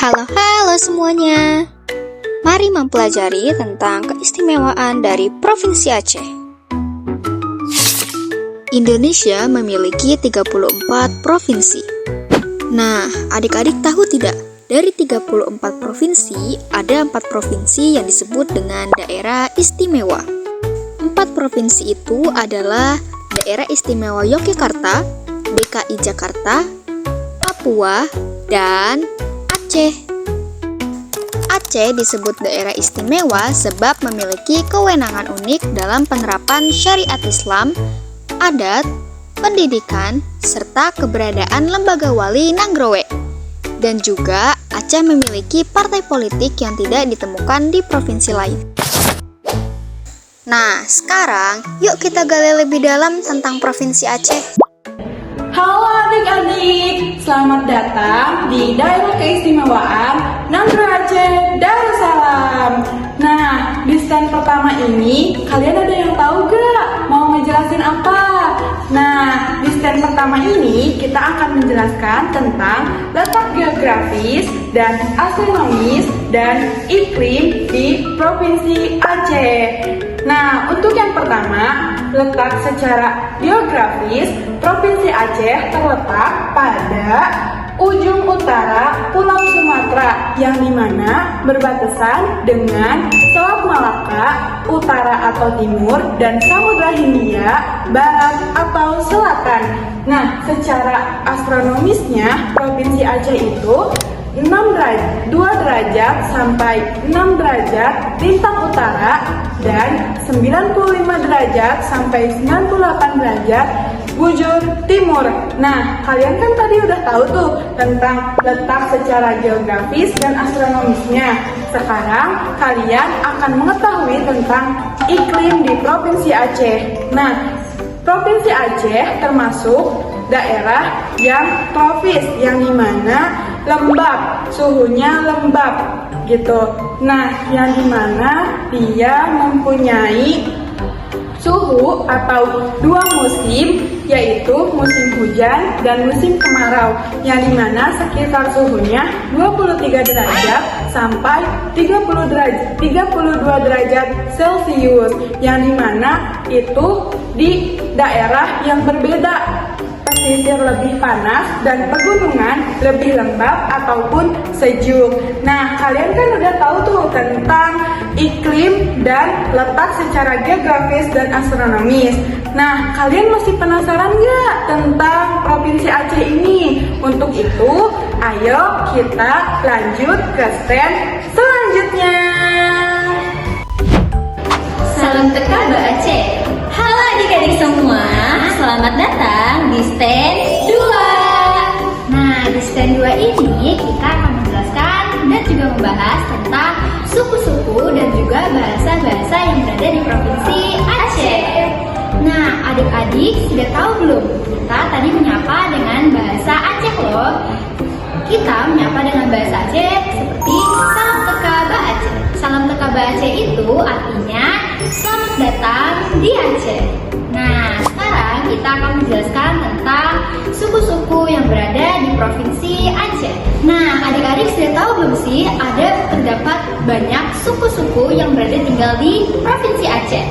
Halo semuanya. Mari mempelajari tentang keistimewaan dari Provinsi Aceh. Indonesia memiliki 34 provinsi. Nah, adik-adik tahu tidak? Dari 34 provinsi, ada 4 provinsi yang disebut dengan daerah istimewa. 4 provinsi itu adalah Daerah Istimewa Yogyakarta, DKI Jakarta, Papua, dan Aceh. Aceh disebut daerah istimewa sebab memiliki kewenangan unik dalam penerapan syariat Islam, adat, pendidikan, serta keberadaan lembaga wali Nanggroe. Dan juga Aceh memiliki partai politik yang tidak ditemukan di provinsi lain. Nah, sekarang yuk kita gali lebih dalam tentang Provinsi Aceh. Halo adik-adik, selamat datang di Daerah Keistimewaan Nanggroe Aceh Darussalam. Nah, di stand pertama ini, kalian ada yang tahu gak mau ngejelasin apa? Nah, di stand pertama ini kita akan menjelaskan tentang letak geografis dan astronomis dan iklim di Provinsi Aceh. Nah, untuk yang pertama, letak secara geografis, Provinsi Aceh terletak pada ujung utara Pulau Sumatera yang dimana berbatasan dengan Selat Malaka, utara atau timur, dan Samudra Hindia, barat atau selatan. Nah, secara astronomisnya, Provinsi Aceh itu 2 derajat sampai 6 derajat lintang utara dan 95 derajat sampai 98 derajat bujur timur. Nah, kalian kan tadi udah tahu tuh tentang letak secara geografis dan astronomisnya. Sekarang kalian akan mengetahui tentang iklim di Provinsi Aceh. Nah, Provinsi Aceh termasuk daerah yang tropis, yang dimana lembab, suhunya lembab gitu. Nah, yang dimana dia mempunyai suhu atau 2 musim, yaitu musim hujan dan musim kemarau, yang dimana sekitar suhunya 23 derajat sampai 32 derajat Celcius, yang dimana itu di daerah yang berbeda. Pesisir lebih panas dan pegunungan lebih lembab ataupun sejuk. Nah, kalian kan udah tahu tuh tentang iklim dan letak secara geografis dan astronomis. Nah, kalian masih penasaran nggak tentang Provinsi Aceh ini? Untuk itu, ayo kita lanjut ke stand selanjutnya. Salam Tekaba Aceh. Halo adik-adik semua, selamat datang di stand 2. Nah, di stand 2 ini kita akan menjelaskan dan juga membahas tentang suku-suku dan juga bahasa-bahasa yang berada di Provinsi Aceh. Nah, adik-adik sudah tahu belum? Kita tadi menyapa dengan bahasa Aceh loh. Kita menyapa dengan bahasa Aceh seperti Salam Tekaba Aceh. Salam Tekaba Aceh itu artinya selamat datang di Aceh. Nah, sekarang kita akan menjelaskan tentang suku-suku yang berada di Provinsi Aceh. Nah, adik-adik sudah tahu belum sih terdapat banyak suku-suku yang berada tinggal di Provinsi Aceh.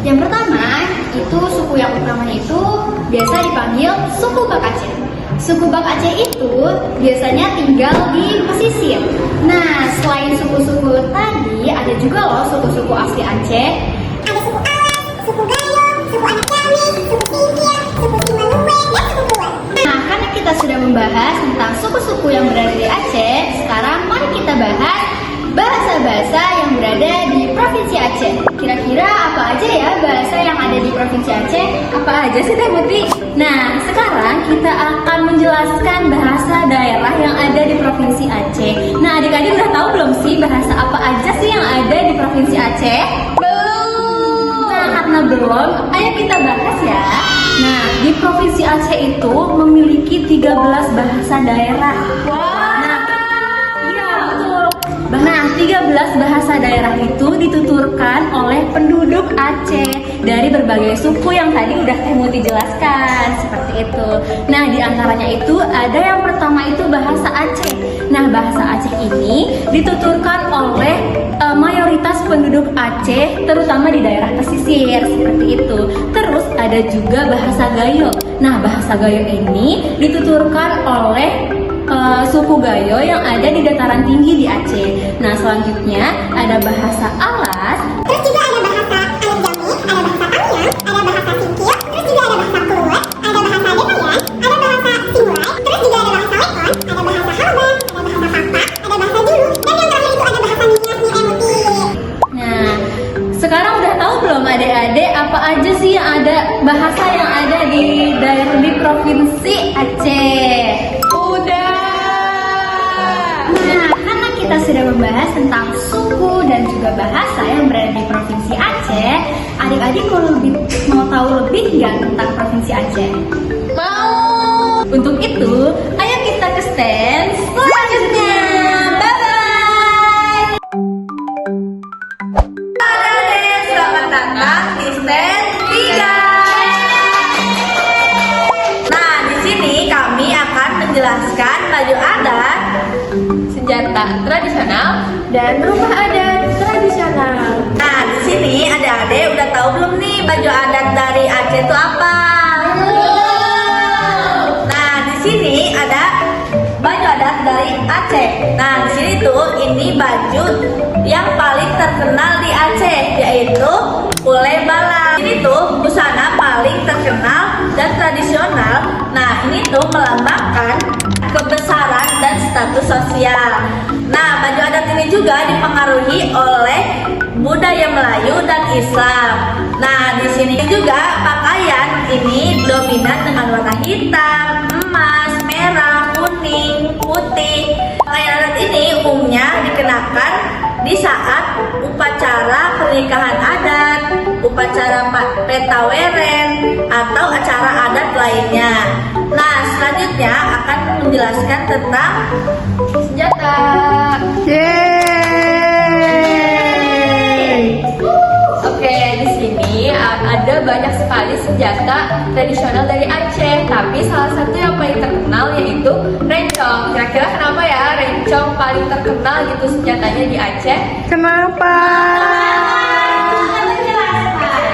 Yang pertama, itu suku yang utamanya itu biasa dipanggil suku Bak Aceh. Suku Bak Aceh itu biasanya tinggal di pesisir. Nah, selain suku-suku tadi, ada juga loh suku-suku asli Aceh. Ada suku Alas, suku Gayo, suku Anak Jawi, suku Tintia, suku Simalungue, dan suku Kluwer. Nah, karena kita sudah membahas tentang suku-suku yang berada di Aceh, sekarang mari kita bahas bahasa-bahasa yang berada di Provinsi Aceh. Kira-kira apa aja ya bahasa yang ada di Provinsi Aceh? Apa aja sih Teh Muti? Nah, sekarang kita akan menjelaskan bahasa daerah yang ada di Provinsi Aceh. Nah, adik-adik udah tahu belum sih bahasa apa aja sih yang ada di Provinsi Aceh? Belum! Nah, karena belum, ayo kita bahas ya. Nah, di Provinsi Aceh itu memiliki 13 bahasa daerah. Nah, 13 bahasa daerah itu dituturkan oleh penduduk Aceh. dari berbagai suku yang tadi udah Teh Muti jelaskan, seperti itu. Nah, di antaranya itu ada yang pertama itu bahasa Aceh. Nah, bahasa Aceh ini dituturkan oleh mayoritas penduduk Aceh, terutama di daerah pesisir, seperti itu. Terus ada juga bahasa Gayo. Nah, bahasa Gayo ini dituturkan oleh suku Gayo yang ada di dataran tinggi di Aceh. Nah, selanjutnya ada bahasa Alas. Terus juga ada bahasa Alif Jamil, ada bahasa Tamiang, ada bahasa Singkil, terus juga ada bahasa Kluwet, ada bahasa Demayan, ada bahasa Simulai, terus juga ada bahasa Lekon, ada bahasa Halban, ada bahasa Papa, ada bahasa Dulu, dan yang terakhir itu ada bahasa Nias nih Emuti. Nah, sekarang udah tahu belum adik-adik apa aja sih yang ada bahasa yang ada di daerah di provinsi Aceh? Udah. Nah, karena kita sudah membahas tentang suku dan juga bahasa yang berada di provinsi Aceh, adik-adik mau tahu lebih nggak tentang provinsi Aceh? Mau. Untuk itu, ayo kita ke stand selanjutnya. Bye-bye! Selamat datang di stand 3. Nah, di sini kami akan menjelaskan baju adat, Senjata tradisional dan rumah adat tradisional. Nah, di sini adik-adik udah tahu belum nih baju adat dari Aceh itu apa? Nah, di sini ada baju adat dari Aceh. Nah, di sini tuh ini baju yang paling terkenal di Aceh, yaitu Uleh Balang. Ini tuh busana paling terkenal dan tradisional. Nah, ini tuh melambangkan kebesaran dan status sosial. Nah, baju adat ini juga dipengaruhi oleh budaya Melayu dan Islam. Nah, di sini juga pakaian ini dominan dengan warna hitam, emas, merah, kuning, putih. Pakaian adat ini umumnya dikenakan di saat upacara pernikahan adat, upacara petaweren, atau acara adat lainnya. Nah, selanjutnya akan menjelaskan tentang Senjata. Oke, di sini ada banyak sekali senjata tradisional dari Aceh, tapi salah satu yang paling terkenal yaitu rencong. Kira-kira kenapa ya rencong paling terkenal gitu senjatanya di Aceh? Kenapa?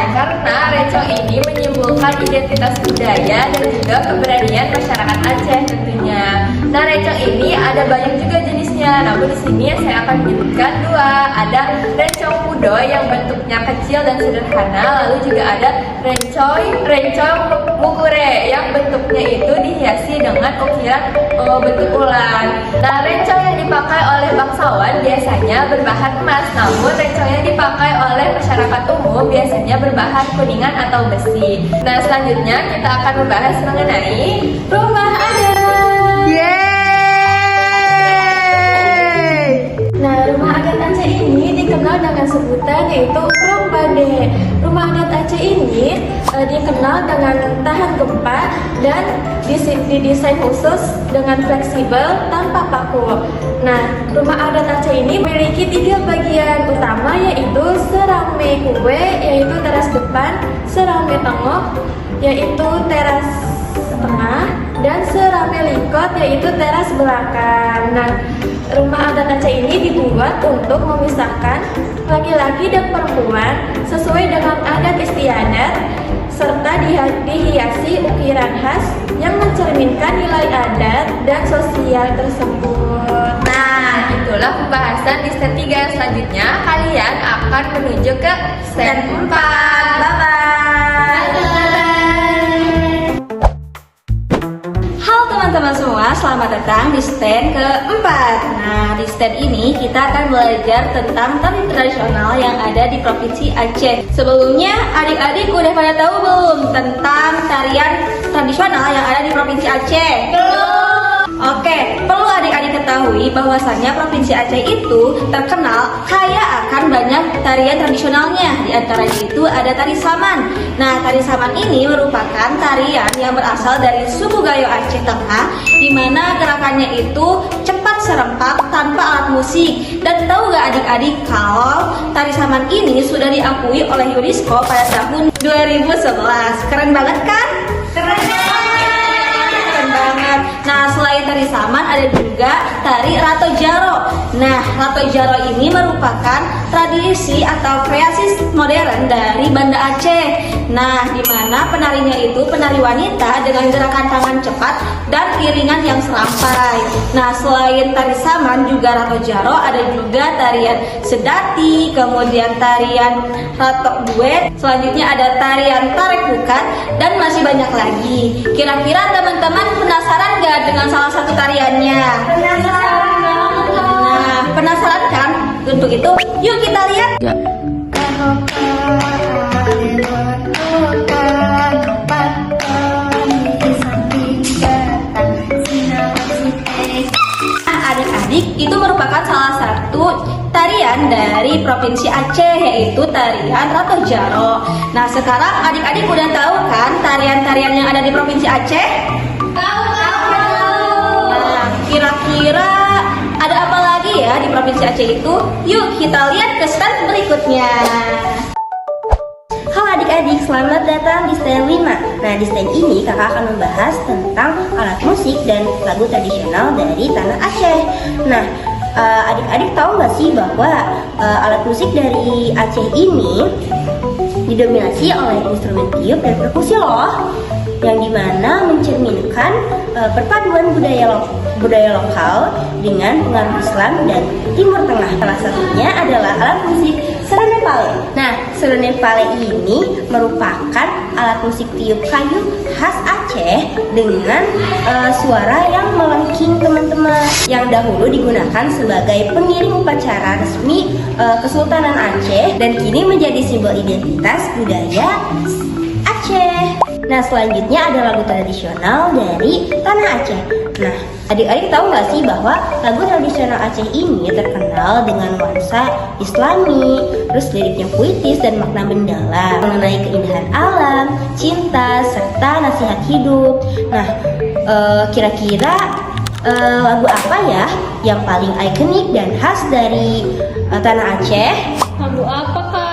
Karena rencong ini menyimbolkan identitas budaya dan juga keberanian masyarakat Aceh tentunya. Nah, rencong ini ada banyak juga jenisnya. Namun di sini saya akan menyebutkan 2. Ada rencong pudo yang bentuknya kecil dan sederhana, lalu juga ada rencong mugure yang bentuknya itu dihiasi dengan ukiran bentuk ular. Nah, rencong yang dipakai oleh bangsawan biasanya berbahan emas, namun rencong yang dipakai oleh masyarakat umum biasanya berbahan kuningan atau besi. Nah, selanjutnya kita akan membahas mengenai rumah adat. Nah, rumah adat Aceh ini dikenal dengan sebutan yaitu Rombade. Rumah adat Aceh ini dikenal dengan tahan gempa dan didesain khusus dengan fleksibel tanpa paku. Nah, rumah adat Aceh ini memiliki 3 bagian utama yaitu serame kue yaitu teras depan, serame tengah yaitu teras tengah, dan serame likot yaitu teras belakang. Nah, rumah adat Aceh ini dibuat untuk memisahkan laki-laki dan perempuan sesuai dengan adat istiadat serta dihiasi ukiran khas yang mencerminkan nilai adat dan sosial tersebut. Nah, itulah pembahasan di stand 3. Selanjutnya kalian akan menuju ke stand 4. bye-bye. Halo teman-teman semua, selamat datang di stand keempat. Nah, di stand ini kita akan belajar tentang tari tradisional yang ada di Provinsi Aceh. Sebelumnya, adik-adik udah pada tahu belum tentang tarian tradisional yang ada di Provinsi Aceh? Belum. Oke, perlu adik-adik ketahui bahwasannya Provinsi Aceh itu terkenal kaya akan banyak tarian tradisionalnya. Di antaranya itu ada tari Saman. Nah, tari Saman ini merupakan tarian yang berasal dari suku Gayo Aceh Tengah, di mana gerakannya itu cepat serempak tanpa alat musik. Dan tahu gak adik-adik kalau tari saman ini sudah diakui oleh UNESCO pada tahun 2011. Keren banget kan? Keren banget. Nah, selain tari saman ada juga tari Rato Jaro. Nah, Rato Jaro ini merupakan tradisi atau kreasi modern dari Banda Aceh. Nah, di mana penarinya itu penari wanita dengan gerakan tangan cepat dan iringan yang serampai. Nah, selain tari saman juga Rato Jaro ada juga tarian sedati, kemudian tarian Rato Duet, selanjutnya ada tarian tarik bukat dan masih banyak lagi. Kira-kira teman-teman penasaran gak dengan salah satu tariannya? Nah, penasaran kan? Untuk itu, yuk kita lihat. Adik-adik, itu merupakan salah satu tarian dari Provinsi Aceh, yaitu tarian Rato Jaro. Nah, sekarang adik-adik udah tahu kan tarian-tarian yang ada di Provinsi Aceh? Tahu. Nah, kira-kira ada apa lagi ya di Provinsi Aceh itu? Yuk kita lihat ke stand berikutnya. Halo adik-adik, selamat datang di stand 5. Nah, di stand ini kakak akan membahas tentang alat musik dan lagu tradisional dari tanah Aceh. Nah, adik-adik tahu nggak sih bahwa alat musik dari Aceh ini didominasi oleh instrumen tiup dan perkusi loh, yang dimana mencerminkan perpaduan budaya lokal dengan pengaruh Islam dan Timur Tengah. Salah satunya adalah alat musik Serene Pale. Nah, Serene Pale ini merupakan alat musik tiup kayu khas Aceh dengan suara yang melengking teman-teman, yang dahulu digunakan sebagai pengiring upacara resmi Kesultanan Aceh dan kini menjadi simbol identitas budaya Aceh. Nah, selanjutnya ada lagu tradisional dari tanah Aceh. Nah, adik-adik tahu nggak sih bahwa lagu tradisional Aceh ini terkenal dengan nuansa Islami, terus liriknya puitis dan makna mendalam mengenai keindahan alam, cinta, serta nasihat hidup. Nah, kira-kira lagu apa ya yang paling ikonik dan khas dari tanah Aceh? Lagu apa, Kak?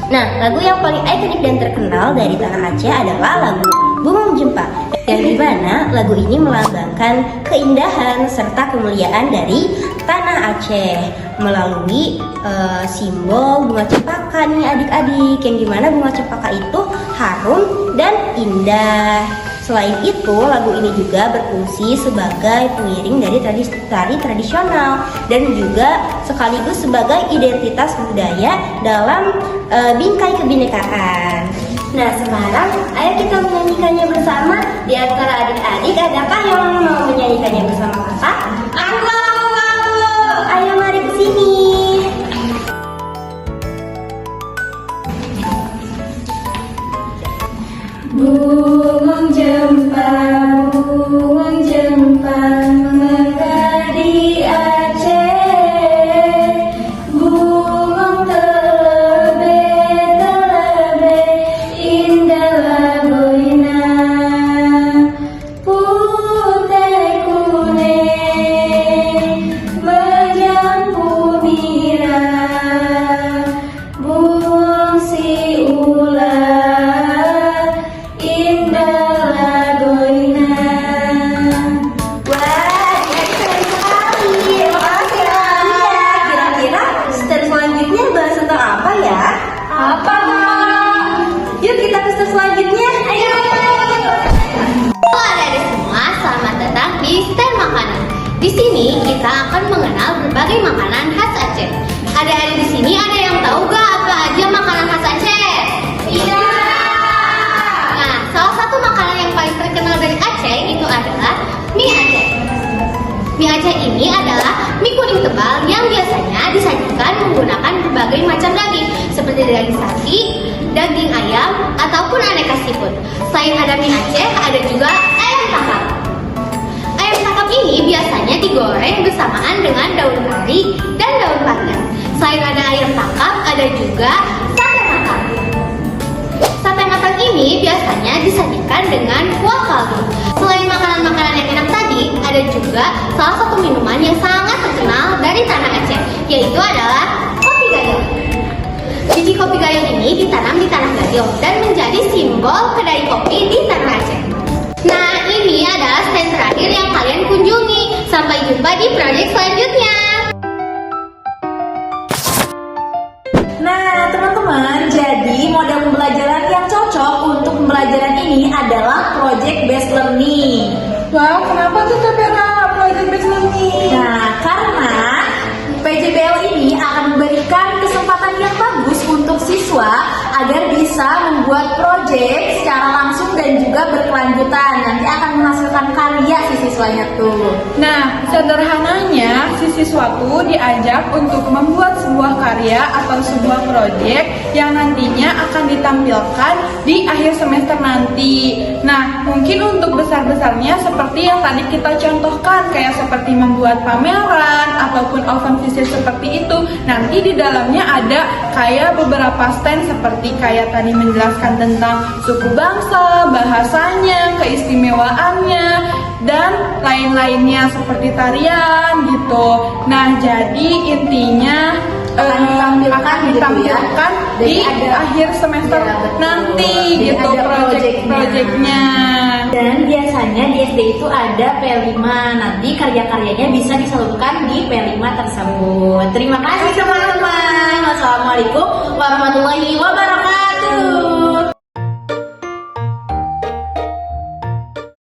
Nah, lagu yang paling ikonik dan terkenal dari tanah Aceh adalah lagu Bungong Jempa, yang dimana lagu ini melambangkan keindahan serta kemuliaan dari tanah Aceh melalui simbol bunga cempaka nih adik-adik, yang dimana bunga cempaka itu harum dan indah. Selain itu, lagu ini juga berfungsi sebagai pengiring dari tari tradisional dan juga sekaligus sebagai identitas budaya dalam bingkai kebinekaan. Nah, sekarang ayo kita menyanyikannya bersama. Di antara adik-adik, adakah yang mau menyanyikannya bersama kakak? Aku! Ayo mari ke sini. Bungong jempa, mekar di Aceh. Bungong telebe, indah lagoina. Putih kuning, menjampu birah. Bungong si ular. Selanjutnya, ayo. Halo adik-adik semua, selamat datang di stand makanan. Di sini kita akan mengenal berbagai makanan khas Aceh. Adik-adik di sini ada yang tahu gak apa aja makanan khas Aceh? Iya. Nah, salah satu makanan yang paling terkenal dari Aceh itu adalah mie Aceh. Mie Aceh ini adalah mie kuning tebal yang biasanya disajikan menggunakan berbagai macam daging seperti daging sapi, daging ayam, ataupun aneka seafood. Selain ada mie Aceh, ada juga ayam tangkap. Ayam tangkap ini biasanya digoreng bersamaan dengan daun kari dan daun pandan. Selain ada ayam tangkap, ada juga sate matang. Sate matang ini biasanya disajikan dengan kuah kaldu. Selain makanan-makanan yang enak tadi, ada juga salah satu minuman yang sangat terkenal dari tanah Aceh, jumpa di proyek selanjutnya. Nah, teman-teman, jadi model pembelajaran yang cocok untuk pembelajaran ini adalah project based learning. Wow, kenapa tuh Kak Vera project based learning? Nah, karena PJBL ini akan memberikan kesempatan yang bagus untuk siswa agar bisa membuat proyek secara langsung dan juga berkelanjutan. Nanti akan menghasilkan karya si siswanya tuh. Nah, sederhananya si siswa tuh diajak untuk membuat sebuah karya atau sebuah proyek yang nantinya akan ditampilkan di akhir semester nanti. Nah, mungkin untuk besar-besarnya seperti yang tadi kita contohkan, kayak seperti membuat pameran ataupun open visit seperti itu. Nanti di dalamnya ada kayak beberapa stand seperti kayak tadi menjelaskan tentang suku bangsa, bahasanya, keistimewaannya, dan lain-lainnya seperti tarian gitu. Nah, jadi intinya akan ditampilkan di akhir semester nanti gitu proyek-proyeknya. Dan biasanya di SD itu ada P5. Nanti karya-karyanya bisa disalurkan di P5 tersebut. Terima kasih teman-teman. Wassalamualaikum warahmatullahi wabarakatuh.